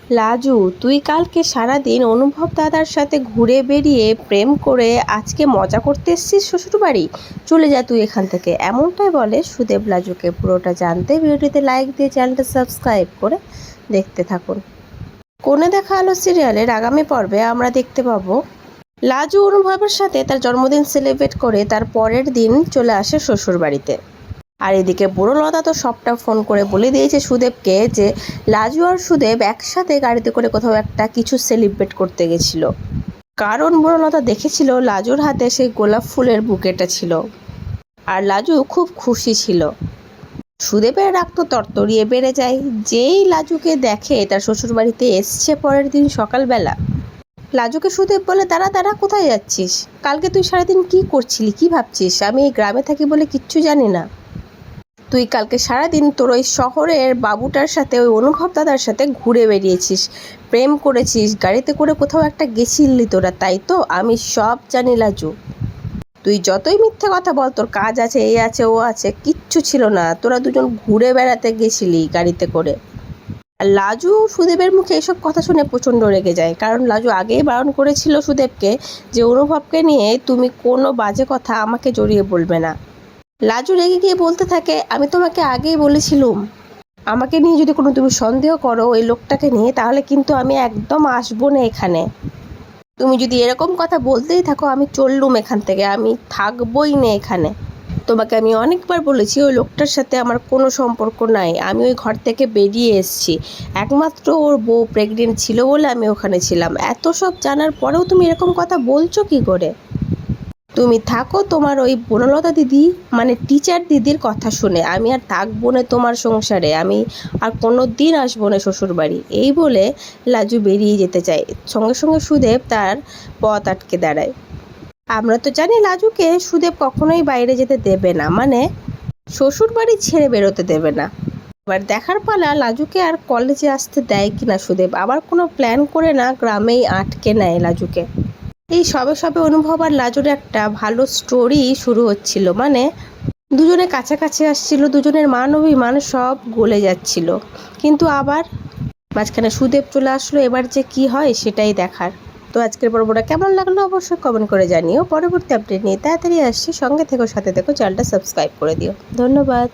লাজু, তুই কালকে সারাদিন অনুভব দাদার সাথে ঘুরে বেরিয়ে প্রেম করে আজকে মজা করতে এসেছিস শ্বশুরবাড়ি। চলে যা তুই এখান থেকে, এমনটাই বলে সুদেব লাজুকে। পুরোটা জানতে ভিডিওটিতে লাইক দিয়ে চ্যানেলটা সাবস্ক্রাইব করে দেখতে থাকুন। কোণে দেখা আলো সিরিয়ালের আগামী পর্বে আমরা দেখতে পাবো লাজু অনুভবের সাথে তার জন্মদিন সেলিব্রেট করে তার পরের দিন চলে আসে শ্বশুরবাড়িতে। আর এদিকে বুড়োলতা তো সবটা ফোন করে বলে দিয়েছে সুদেবকে যে লাজু আর সুদেব একসাথে গাড়িতে করে কোথাও একটা কিছু সেলিব্রেট করতে গেছিল। কারণ বুড়োলতা দেখেছিল লাজুর হাতে সেই গোলাপ ফুলের বুকেটা ছিল, আর লাজু খুব খুশি ছিল। সুদেবের রাগ তো তরতরিয়ে বেড়ে যায় যেই লাজুকে দেখে তার শ্বশুরবাড়িতে এসছে পরের দিন সকালবেলা। লাজুকে সুদেব বলে, দাঁড়া দাঁড়া, কোথায় যাচ্ছিস? কালকে তুই সারাদিন কি করছিলি, কি ভাবছিস আমি এই গ্রামে থাকি বলে কিচ্ছু জানি না? তুই কালকে সারাদিন তোর ওই শহরের বাবুটার সাথে, ওই অনুভব দাদার সাথে ঘুরে বেরিয়েছিস, প্রেম করেছিস, গাড়িতে করে কোথাও একটা গেছিলি তোরা, তাই তো? আমি সব জানি লাজু। তুই যতই মিথ্যে কথা বল, তোর কাজ আছে, এই আছে, ও আছে, কিচ্ছু ছিল না। তোরা দুজন ঘুরে বেড়াতে গেছিলি গাড়িতে করে। আর লাজু সুদেবের মুখে এসব কথা শুনে প্রচণ্ড রেগে যায়, কারণ লাজু আগেই বারণ করেছিল সুদেবকে যে অনুভবকে নিয়ে তুমি কোনো বাজে কথা আমাকে জড়িয়ে বলবে না। লাজু রেগে গিয়ে বলতে থাকে, আমি তোমাকে আগেই বলেছিলুম আমাকে নিয়ে যদি কোনো তুমি সন্দেহ করো ওই লোকটাকে নিয়ে, তাহলে কিন্তু আমি একদম আসবো না এখানে। তুমি যদি এরকম কথা বলতেই থাকো আমি চললুম এখান থেকে, আমি থাকবোই না এখানে। তোমাকে আমি অনেকবার বলেছি ওই লোকটার সাথে আমার কোনো সম্পর্ক নাই, আমি ওই ঘর থেকে বেরিয়ে এসেছি, একমাত্র ওর বউ প্রেগনেন্ট ছিল বলে আমি ওখানে ছিলাম। এত সব জানার পরেও তুমি এরকম কথা বলছো কি করে? তুমি থাকো তোমার ওই বনলতা দিদি, মানে টিচার দিদির কথা শুনে। আমি আর থাকবো না তোমার সংসারে, আমি আর কোনো দিন আসবো না শ্বশুরবাড়ি। এই বলে লাজু বেরিয়ে যেতে চায়। সঙ্গে সঙ্গে সুদেব তার পথ আটকে দাঁড়ায়। আমরা তো জানি লাজুকে সুদেব কখনোই বাইরে যেতে দেবে না, মানে শ্বশুরবাড়ি ছেড়ে বেরোতে দেবে না। এবার দেখার পালা লাজুকে আর কলেজে আসতে দেয় কিনা সুদেব। আবার কোনো প্ল্যান করে না গ্রামেই আটকে নেয় লাজুকে। এই সবে সবে অনুভব আর লাজুর একটা ভালো স্টোরি শুরু হচ্ছিল, মানে দুজনে কাছাকাছি আসছিল, দুজনের মান অভিমান সব গলে যাচ্ছিল। কিন্তু আবার মাঝখানে সুদেব চলে আসলো। এবার যে কি হয় সেটাই দেখার। তো আজকের পর্বটা কেমন লাগলো অবশ্যই কমেন্ট করে জানিও। পরবর্তী আপডেট নিয়ে তাড়াতাড়ি আসছি, সঙ্গে থেকো, সাথে থেকো, চ্যানেলটা সাবস্ক্রাইব করে দিও। ধন্যবাদ।